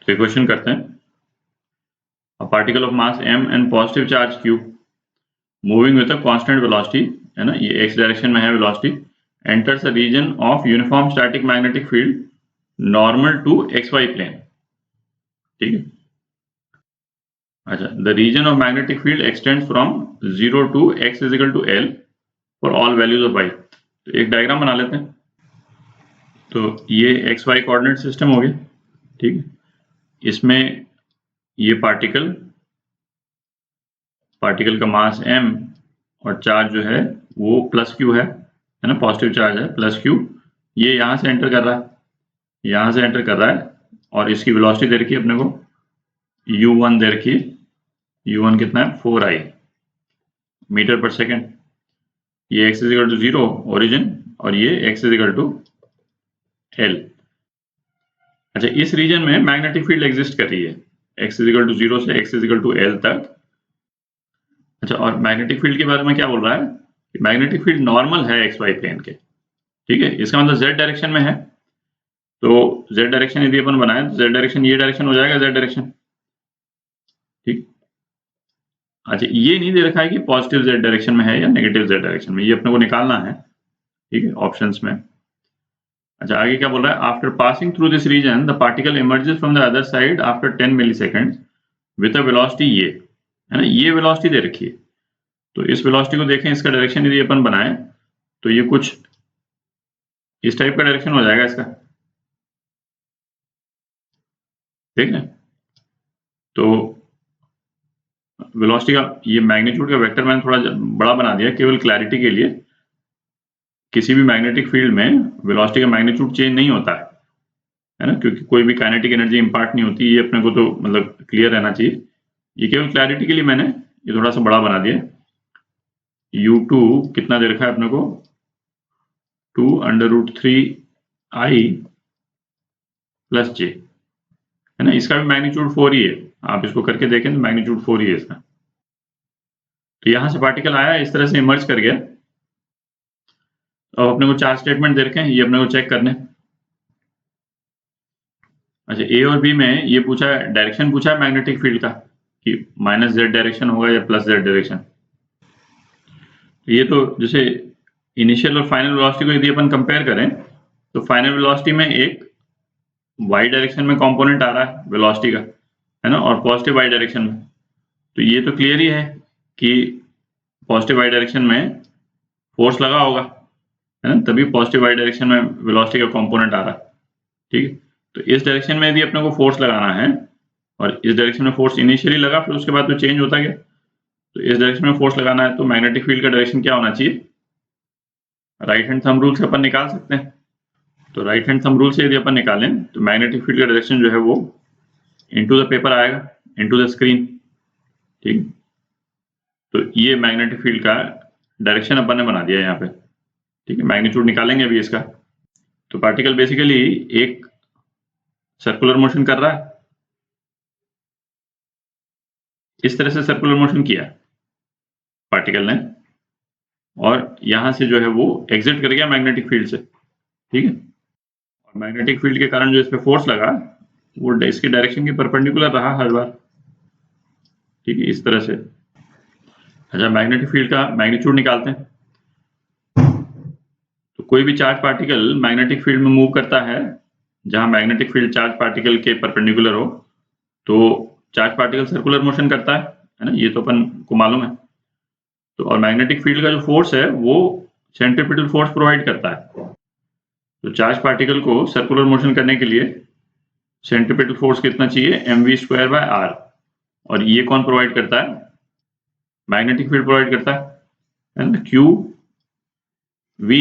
तो क्वेश्चन करते हैं। A particle of mass m and positive charge q moving with a constant velocity, है ना, ये x डायरेक्शन में है velocity, enters a region of uniform static magnetic field normal to xy plane। ठीक है। अच्छा, the region of magnetic field extends from 0 to x is equal to L for all values of y। तो एक diagram बना लेते हैं। तो ये एक्स वाई कोऑर्डिनेट सिस्टम हो गया। ठीक है। इसमें ये पार्टिकल का मास m और चार्ज जो है वो प्लस क्यू है ना, पॉजिटिव चार्ज है प्लस क्यू। ये यहाँ से एंटर कर रहा है, यहाँ से एंटर कर रहा है, और इसकी वेलोसिटी दे रखी है अपने को u1 दे रखी है। u1 कितना है 4i मीटर पर सेकेंड। ये x is equal to 0 origin, और ये x is equal to l। अच्छा, इस रीजन में मैग्नेटिक फील्ड एग्जिस्ट कर रही है x इज इक्वल टू 0 से x is equal to l तक। अच्छा, और मैग्नेटिक फील्ड के बारे में क्या बोल रहा है कि मैग्नेटिक फील्ड नॉर्मल है एक्स वाई प्लेन के। ठीक है, इसका मतलब z डायरेक्शन में है। तो z डायरेक्शन यदि अपन बनाए तो z डायरेक्शन ये डायरेक्शन हो जाएगा, z डायरेक्शन। ठीक। अच्छा, ये नहीं दे रखा है कि पॉजिटिव z डायरेक्शन में है या नेगेटिव z डायरेक्शन में, ये अपने को निकालना है। ठीक है, ऑप्शंस में। अच्छा, आगे क्या बोल रहा है, after passing through this region the particle emerges from the other side after 10 milliseconds with a velocity ये, है ना, ये वेलोसिटी दे रखी है। तो इस वेलोसिटी को देखें, इसका डायरेक्शन यदि अपन बनाए तो ये कुछ इस टाइप का डायरेक्शन हो जाएगा इसका। ठीक है। तो वेलोसिटी का ये मैग्नीट्यूड का वेक्टर मैंने थोड़ा बड़ा बना दिया केवल क्लैरिटी के लिए। किसी भी मैग्नेटिक फील्ड में वेलोसिटी का मैग्नीट्यूड चेंज नहीं होता है ना, क्योंकि कोई भी काइनेटिक एनर्जी इंपार्ट नहीं होती। ये अपने को तो मतलब क्लियर रहना चाहिए। ये केवल क्लैरिटी के लिए मैंने ये थोड़ा सा बड़ा बना दिया। u2 कितना दे रखा है अपने को 2√3i प्लस j, है ना। इसका भी मैग्नीट्यूड 4 ही है, आप इसको करके देखें तो मैग्नीट्यूड 4 ही है इसका। तो यहां से पार्टिकल आया, इस तरह से इमर्ज कर गया। अब अपने को चार स्टेटमेंट दे रखे हैं, ये अपने को चेक करने। अच्छा, ए और बी में ये पूछा है, डायरेक्शन पूछा है मैग्नेटिक फील्ड का कि -z डायरेक्शन होगा या +z डायरेक्शन। ये तो जैसे इनिशियल और फाइनल वेलोसिटी को यदि अपन कंपेयर करें तो फाइनल वेलोसिटी में एक y डायरेक्शन में कंपोनेंट आ रहा है वेलोसिटी का, है ना, और पॉजिटिव y डायरेक्शन में। तो ये तो क्लियर ही है कि पॉजिटिव y डायरेक्शन में फोर्स लगा होगा, है ना, तभी पॉजिटिव y डायरेक्शन में वेलोसिटी का कंपोनेंट आ रहा है। ठीक है। तो इस डायरेक्शन में यदि अपने को फोर्स लगाना है और इस डायरेक्शन में फोर्स इनिशियली लगा, फिर उसके बाद तो चेंज होता गया। तो इस डायरेक्शन में फोर्स लगाना है तो मैग्नेटिक फील्ड का डायरेक्शन क्या होना चाहिए, राइट हैंड थंब रूल से अपन निकाल सकते हैं। तो राइट हैंड थंब रूल से यदि अपन निकालें तो मैग्नेटिक फील्ड का डायरेक्शन जो है वो इनटू द पेपर आएगा, इनटू द स्क्रीन। ठीक। तो ये मैग्नेटिक फील्ड का डायरेक्शन अपन ने बना दिया यहाँ पे। ठीक है, मैग्नीट्यूड निकालेंगे अभी इसका। तो पार्टिकल बेसिकली एक सर्कुलर मोशन कर रहा है, इस तरह से सर्कुलर मोशन किया पार्टिकल ने, और यहां से जो है वो एग्जिट कर गया मैग्नेटिक फील्ड से। ठीक है, और मैग्नेटिक फील्ड के कारण जो इस पे फोर्स लगा वो इसके डायरेक्शन के परपेंडिकुलर रहा हर बार। ठीक है, इस तरह से। अच्छा, मैग्नेटिक फील्ड का मैग्नीट्यूड निकालते हैं। तो कोई भी चार्ज पार्टिकल मैग्नेटिक फील्ड में मूव करता है जहां मैग्नेटिक फील्ड चार्ज पार्टिकल के परपेंडिकुलर हो, तो चार्ज पार्टिकल सर्कुलर मोशन करता है ना, ये तो अपन को मालूम है। तो और मैग्नेटिक फील्ड का जो फोर्स है वो सेंट्रीपिटल फोर्स प्रोवाइड करता है। तो चार्ज पार्टिकल को सर्कुलर मोशन करने के लिए सेंट्रीपिटल फोर्स कितना चाहिए, mv²/r। और ये कौन प्रोवाइड करता है, मैग्नेटिक फील्ड प्रोवाइड करता है ना, qv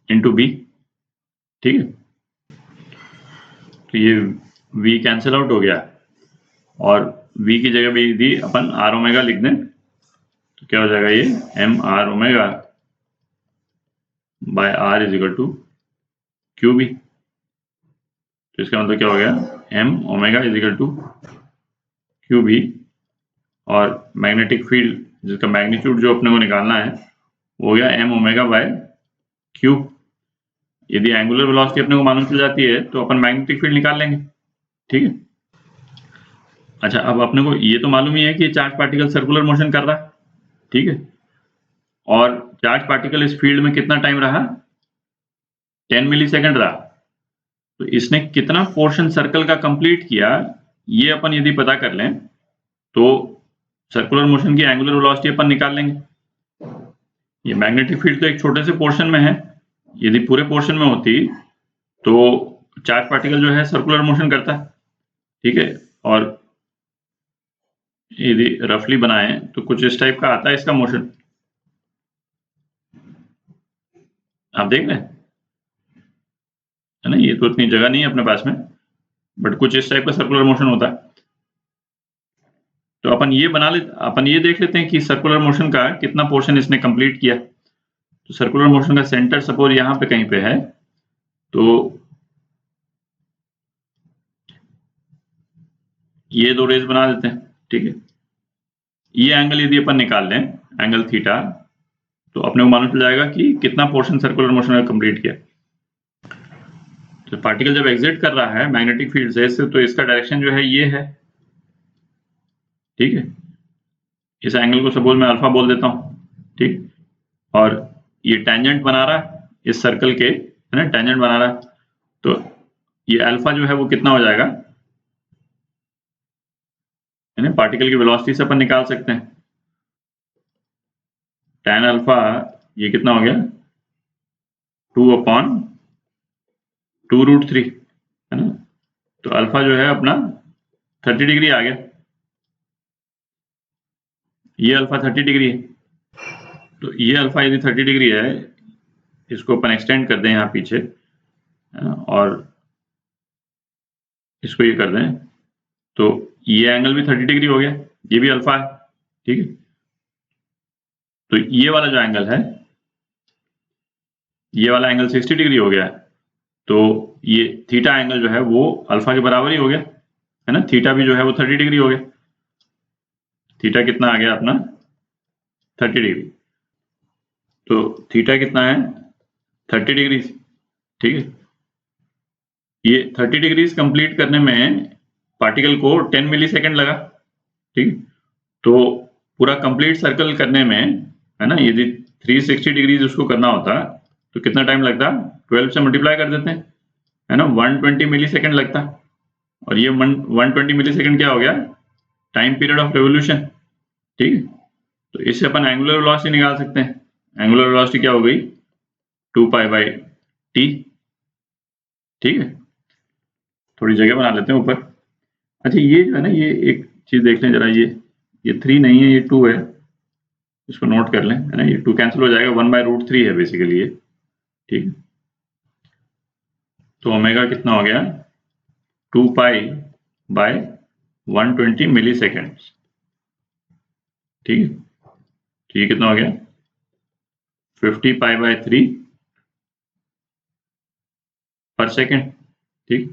इंटू बी। ठीक है। तो ये v कैंसिल आउट हो गया, और v की जगह भी यदि अपन r ओमेगा लिख दें तो क्या हो जाएगा, ये mr omega by r is equal to qb। तो इसका मतलब क्या हो गया, m omega is equal to qb। और मैग्नेटिक फील्ड जिसका मैग्नीट्यूड जो अपने को निकालना है वो हो गया m ओमेगा बाय q। यदि एंगुलर वेलोसिटी अपने को मालूम चल जाती है तो अपन मैग्नेटिक फील्ड निकाल लेंगे। ठीक है। अच्छा, अब अपने को ये तो मालूम ही है कि चार्ज पार्टिकल सर्कुलर मोशन कर रहा है, ठीक है, और चार्ज पार्टिकल इस फील्ड में कितना टाइम रहा, 10 मिलीसेकंड रहा। तो इसने कितना पोर्शन सर्कल का कंप्लीट किया, ये अपन यदि पता कर लें तो सर्कुलर मोशन की एंगुलर वेलोसिटी अपन निकाल लेंगे। ये मैग्नेटिक फील्ड तो एक छोटे से पोर्शन में है, यदि पूरे पोर्शन में होती तो चार्ज पार्टिकल जो है सर्कुलर मोशन करता है, ठीक है। और यदि रफली बनाएं तो कुछ इस टाइप का आता है इसका मोशन, आप देख रहे हैं, है ना। ये तो इतनी जगह नहीं है अपने पास में, बट कुछ इस टाइप का सर्कुलर मोशन होता है। तो अपन ये देख लेते हैं कि सर्कुलर मोशन का कितना पोर्शन इसने कंप्लीट किया। तो सर्कुलर मोशन का सेंटर सपोज यहां पे कहीं पे है, तो ये दो रेज बना देते हैं, ठीक है। ये एंगल यदि अपन निकाल लें, एंगल थीटा, तो अपने को मालूम चल जाएगा कि कितना पोर्शन सर्कुलर मोशन का कंप्लीट किया। तो पार्टिकल जब एग्जिट कर रहा है मैग्नेटिक फील्ड से, तो इसका डायरेक्शन जो है ये है, ठीक है। इस एंगल को सपोज मैं अल्फा बोल देता हूं, ठीक। और ये टेंजेंट बना रहा है इस सर्कल के, है ना, टेंजेंट बना रहा है। तो ये अल्फा जो है वो कितना हो जाएगा, है ना, पार्टिकल की वेलोसिटी से अपन निकाल सकते हैं। tan अल्फा ये कितना हो गया, 2/2√3, है ना। तो अल्फा जो है अपना 30 डिग्री आ गया, ये अल्फा 30 डिग्री है। तो ये अल्फा यदि 30 डिग्री है, इसको अपन एक्सटेंड कर दें यहाँ पीछे, है ना, और इसको ये कर दें, तो ये एंगल भी 30 डिग्री हो गया, ये भी अल्फा है, ठीक है। तो ये वाला जो एंगल है, ये वाला एंगल 60 डिग्री हो गया, तो ये थीटा एंगल जो है वो अल्फा के बराबर ही हो गया, है ना। थीटा भी जो है वो 30 डिग्री हो गया, थीटा कितना आ गया अपना 30 डिग्री। तो थीटा कितना है 30 डिग्री, ठीक है। ये 30 डिग्रीज कंप्लीट करने में पार्टिकल को 10 मिलीसेकंड लगा, ठीक। तो पूरा कंप्लीट सर्कल करने में, है ना, यदि 360 डिग्रीज उसको करना होता तो कितना टाइम लगता, 12 से मल्टीप्लाई कर देते हैं, है ना, 120 मिलीसेकंड लगता। और ये 120 मिलीसेकंड क्या हो गया, टाइम पीरियड ऑफ रेवोल्यूशन, ठीक है। तो इससे अपन एंगुलर वेलोसिटी निकाल सकते हैं। एंगुलर वेलोसिटी क्या हो गई, 2π/t, ठीक है। थोड़ी जगह बना लेते हैं ऊपर। अच्छा, ये जो है ना, ये एक चीज देख लें जरा, ये 3 नहीं है, ये 2 है, इसको नोट कर लें, है ना। ये 2 कैंसिल हो जाएगा, 1/√3 है बेसिकली ये, ठीक है। तो ओमेगा कितना हो गया, 2π/120 मिलीसेकंड, ठीक है। तो ये कितना हो गया 50π/3 पर सेकेंड, ठीक।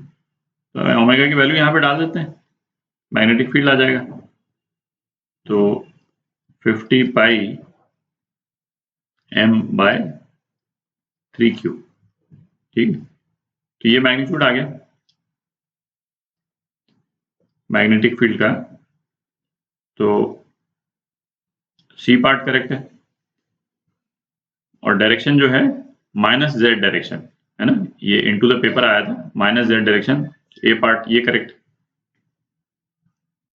तो ओमेगा की वैल्यू यहाँ पे डाल देते हैं, मैग्नेटिक फील्ड आ जाएगा। तो 50πm/3/3, ठीक। तो ये मैग्नीट्यूड आ गया मैग्नेटिक फील्ड का। तो सी पार्ट करेक्ट है, और डायरेक्शन जो है -z डायरेक्शन, है ना, ये इनटू द पेपर आया था, -z डायरेक्शन, ए पार्ट ये करेक्ट।